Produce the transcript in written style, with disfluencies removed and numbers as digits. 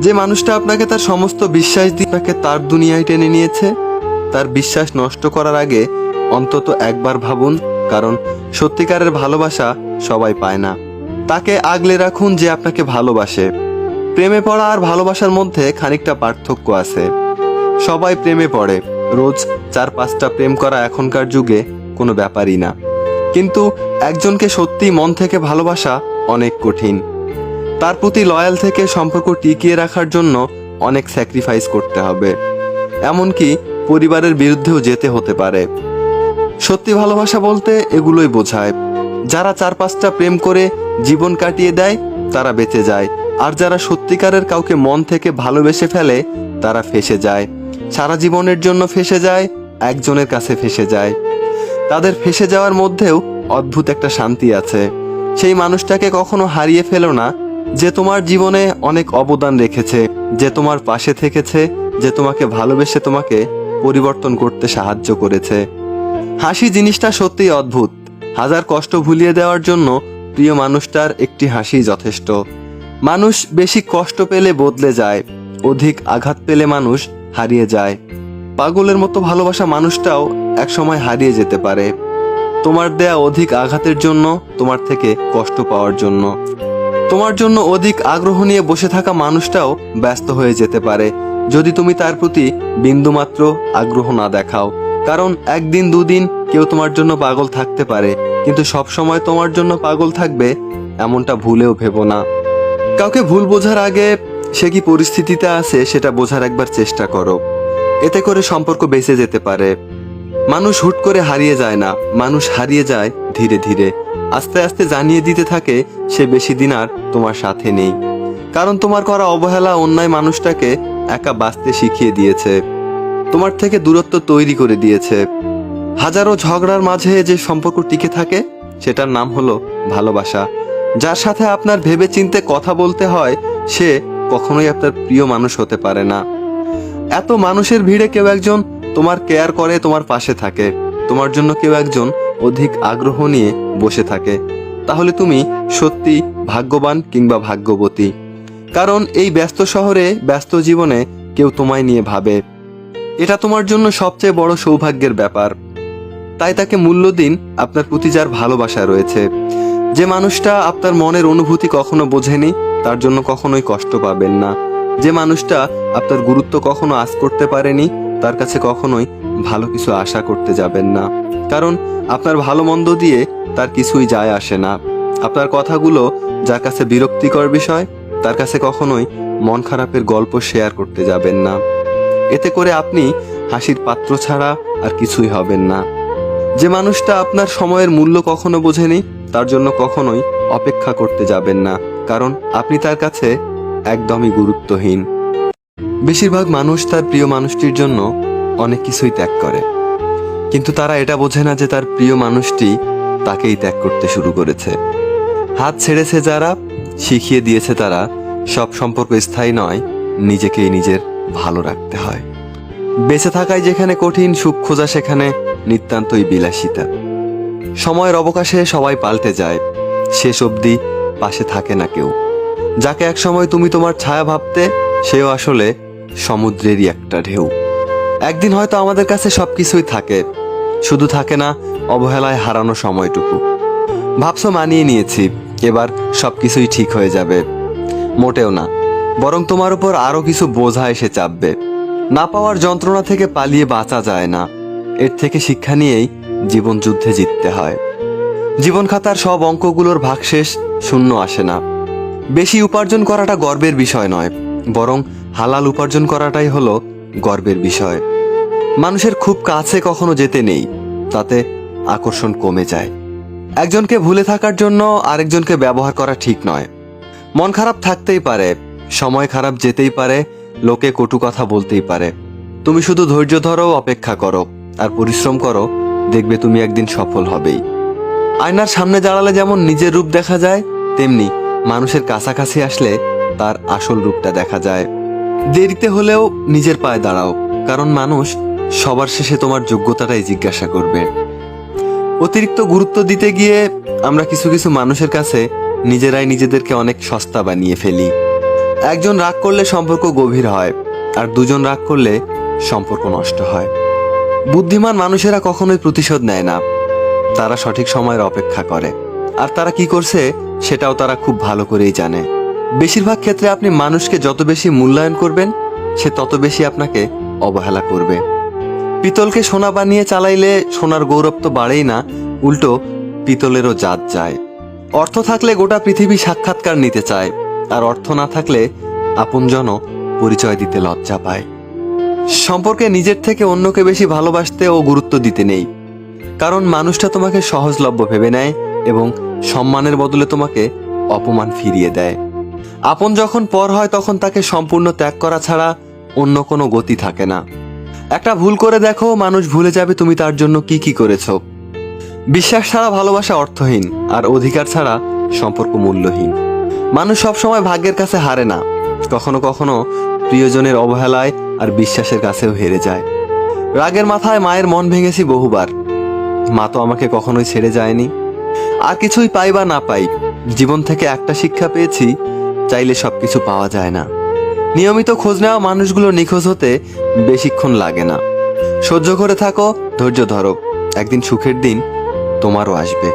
যে মানুষটা আপনাকে তার সমস্ত বিশ্বাস দিয়ে আপনাকে তার দুনিয়ায় টেনে নিয়েছে, তার বিশ্বাস নষ্ট করার আগে অন্তত একবার ভাবুন, কারণ সত্যিকারের ভালোবাসা সবাই পায় না। তাকে আগলে রাখুন যে আপনাকে ভালোবাসে। প্রেমে পড়া আর ভালোবাসার মধ্যে খানিকটা পার্থক্য আছে। সবাই প্রেমে পড়ে, রোজ 4-5টা প্রেম করা এখনকার যুগে কোনো ব্যাপারই না। কিন্তু একজনকে সত্যি মন থেকে ভালোবাসা অনেক কঠিন। তার প্রতি লয়াল থেকে সম্পর্ক টিকিয়ে রাখার জন্য অনেক স্যাক্রিফাইস করতে হবে, এমনকি পরিবারের বিরুদ্ধেও যেতে হতে পারে। সত্যি ভালোবাসা বলতে এগুলোই বোঝায়। যারা 4-5টা প্রেম করে জীবন কাটিয়ে দেয় তারা বেঁচে যায়, আর যারা সত্যিকারের কাউকে মন থেকে ভালোবেসে ফেলে তারা ফেঁসে যায়। সারা জীবনের জন্য ফেঁসে যায়, একজনের কাছে ফেঁসে যায়। তাদের ফেঁসে যাওয়ার মধ্যেও অদ্ভুত একটা শান্তি আছে। সেই মানুষটাকে কখনো হারিয়ে ফেলো না, যে তোমার জীবনে অনেক অবদান রেখেছে, যে তোমার পাশে থেকেছে, যে তোমাকে ভালোবেসে তোমাকে পরিবর্তন করতে সাহায্য করেছে। হাসি জিনিসটা সত্যিই অদ্ভুত। হাজার কষ্ট ভুলিয়ে দেওয়ার জন্য প্রিয় মানুষটার একটি হাসি যথেষ্ট। মানুষ বেশি কষ্ট পেলে বদলে যায়, অধিক আঘাত পেলে মানুষ হারিয়ে যায়। পাগলের মতো ভালোবাসা মানুষটাও একসময় হারিয়ে যেতে পারে, তোমার দেয়া অধিক আঘাতের জন্য, তোমার থেকে কষ্ট পাওয়ার জন্য। তোমার জন্য অধিক আগ্রহ নিয়ে বসে থাকা মানুষটাও ব্যস্ত হয়ে যেতে পারে যদি তুমি তার প্রতি বিন্দুমাত্র আগ্রহ না দেখাও। কারণ একদিন দুদিন কেউ তোমার জন্য পাগল থাকতে পারে, কিন্তু সব সময় তোমার জন্য পাগল থাকবে এমনটা ভুলেও ভেবো না। কাউকে ভুল বোঝার আগে সে কি পরিস্থিতিতে আছে সেটা বোঝার একবার চেষ্টা করো, এতে করে সম্পর্ক বেঁচে যেতে পারে। মানুষ হুট করে হারিয়ে যায় না, মানুষ হারিয়ে যায় ধীরে ধীরে। আস্তে আস্তে জানিয়ে দিতে থাকে সে বেশি দিন আর তোমার সাথে নেই, কারণ তোমার করা অবহেলা অন্যায় মানুষটাকে একা বাঁচতে শিখিয়ে দিয়েছে, তোমার থেকে দূরত্ব তৈরি করে দিয়েছে। হাজারো ঝগড়ার মাঝে যে সম্পর্ক টিকে থাকে সেটার নাম হলো ভালোবাসা। যার সাথে আপনার ভেবে চিন্তে কথা বলতে হয় সে কখনোই আপনার প্রিয় মানুষ হতে পারে না। এত মানুষের ভিড়ে কেউ একজন তোমার কেয়ার করে, তোমার পাশে থাকে, তোমার জন্য কেউ একজন অধিক আগ্রহ নিয়ে বসে থাকে, তাহলে তুমি সত্যি ভাগ্যবান কিংবা ভাগ্যবতী। কারণ এই ব্যস্ত শহরে, ব্যস্ত জীবনে কেউ তোমায় নিয়ে ভাবে, এটা তোমার জন্য সবচেয়ে বড় সৌভাগ্যের ব্যাপার। তাই তাকে মূল্য দিন আপনার প্রতি যার ভালোবাসা রয়েছে। যে মানুষটা আপনার মনের অনুভূতি কখনো বোঝেনি তার জন্য কখনোই কষ্ট পাবেন না। যে মানুষটা আপনার গুরুত্ব কখনো আঁচ করতে পারেনি তার কাছে কখনোই ভালো কিছু আশা করতে যাবেন না, কারণ আপনার ভালো মন্দ দিয়ে তার কিছুই যায় আসে না। আপনার কথাগুলো যার কাছে বিরক্তিকর বিষয় তার কাছে কখনোই মন খারাপের গল্প শেয়ার করতে যাবেন না, এতে করে আপনি হাসির পাত্র ছাড়া আর কিছুই হবেন না। যে মানুষটা আপনার সময়ের মূল্য কখনো বোঝেনি তার জন্য কখনোই অপেক্ষা করতে যাবেন না, কারণ আপনি তার কাছে একদমই গুরুত্বহীন। বেশিরভাগ মানুষ তার প্রিয় মানুষটির জন্য অনেক কিছুই ত্যাগ করে, কিন্তু তারা এটা বোঝে না যে তার প্রিয় মানুষটি তাকেই ত্যাগ করতে শুরু করেছে। হাত ছেড়েছে যারা, শিখিয়ে দিয়েছে তারা, সব সম্পর্ক স্থায়ী নয়, নিজেকেই নিজের ভালো রাখতে হয়। বেঁচে থাকায় যেখানে কঠিন, সুখ খোঁজা সেখানে নিতান্তই বিলাসিতা। সময়ের অবকাশে সবাই পাল্টে যায়, শেষ অবধি পাশে থাকে না কেউ। যাকে একসময় তুমি তোমার ছায়া ভাবতে সেও আসলে সমুদ্রেরই একটা ঢেউ। একদিন হয়তো আমাদের কাছে সবকিছুই থাকে, শুধু থাকে না অবহেলায় হারানো সময়টুকু। ভাবছো মানিয়ে নিয়েছি, এবার সবকিছুই ঠিক হয়ে যাবে, মোটেও না, বরং তোমার উপর আরো কিছু বোঝা এসে চাপবে। না পাওয়ার যন্ত্রণা থেকে পালিয়ে বাঁচা যায় না, এর থেকে শিক্ষা নিয়েই জীবন যুদ্ধে জিততে হয়। জীবন খাতার সব অঙ্কগুলোর ভাগশেষ শূন্য আসে না। বেশি উপার্জন করাটা গর্বের বিষয় নয়, বরং হালাল উপার্জন করাটাই হলো গর্বের বিষয়। মানুষের খুব কাছে কখনো যেতে নেই, তাতে আকর্ষণ কমে যায়। একজনকে ভুলে থাকার জন্য আরেকজনকে ব্যবহার করা ঠিক নয়। মন খারাপ থাকতেই পারে, সময় খারাপ যেতেই পারে, লোকে কটু কথা বলতেই পারে। তুমি শুধু ধৈর্য ধরো, অপেক্ষা করো আর পরিশ্রম করো, দেখবে তুমি একদিন সফল হবেই। আয়নার সামনে দাঁড়ালে যেমন নিজের রূপ দেখা যায়, তেমনি মানুষের কাছাকাছি আসলে তার আসল রূপটা দেখা যায়। দেরিতে হলেও নিজের পায়ে দাঁড়াও, কারণ মানুষ সবার শেষে তোমার যোগ্যতাটাই জিজ্ঞাসা করবে। অতিরিক্ত গুরুত্ব দিতে গিয়ে আমরা কিছু কিছু মানুষের কাছে নিজেরাই নিজেদেরকে অনেক সস্তা বানিয়ে ফেলি। একজন রাগ করলে সম্পর্ক গভীর হয়, আর দুজন রাগ করলে সম্পর্ক নষ্ট হয়। বুদ্ধিমান মানুষেরা কখনোই প্রতিশোধ নেয় না, তারা সঠিক সময়ের অপেক্ষা করে। আর তারা কি করছে সেটাও তারা খুব ভালো করেই জানে। বেশিরভাগ ক্ষেত্রে আপনি মানুষকে যত বেশি মূল্যায়ন করবেন, সে তত বেশি আপনাকে অবহেলা করবে। পিতলকে সোনা বানিয়ে চালাইলে সোনার গৌরব তো বাড়েই না, উল্টো পিতলেরও জাত যায়। অর্থ থাকলে গোটা পৃথিবী সাক্ষাৎকার নিতে চায়, আর অর্থ না থাকলে আপনজনও পরিচয় দিতে লজ্জা পায়। সম্পর্কে নিজের থেকে অন্যকে বেশি ভালোবাসতে ও গুরুত্ব দিতে নেই, কারণ মানুষটা তোমাকে সহজলভ্য ভেবে নেয় এবং সম্মানের বদলে তোমাকে অপমান ফিরিয়ে দেয়। আপন যখন পর হয় তখন তাকে সম্পূর্ণ ত্যাগ করা ছাড়া অন্য কোনো গতি থাকে না। একটা ভুল করে দেখো, মানুষ ভুলে যাবে তুমি তার জন্য কি কি করেছো। বিশ্বাস ছাড়া ভালোবাসা অর্থহীন, আর অধিকার ছাড়া সম্পর্ক মূল্যহীন। মানুষ সবসময় ভাগ্যের কাছে হারে না, কখনো কখনো প্রিয়জনের অবহেলায় আর বিশ্বাসের কাছেও হেরে যায়। রাগের মাথায় মায়ের মন ভেঙেছি বহুবার, মা তো আমাকে কখনোই ছেড়ে যায়নি। আর কিছুই পাই বা না পাই, জীবন থেকে একটা শিক্ষা পেয়েছি, চাইলে সবকিছু পাওয়া যায় না। নিয়মিত খোঁজ নেওয়া মানুষগুলো নিখোঁজ হতে বেশিক্ষণ লাগে না। সহ্য করে থাকো, ধৈর্য ধরো, একদিন সুখের দিন তোমারও আসবে।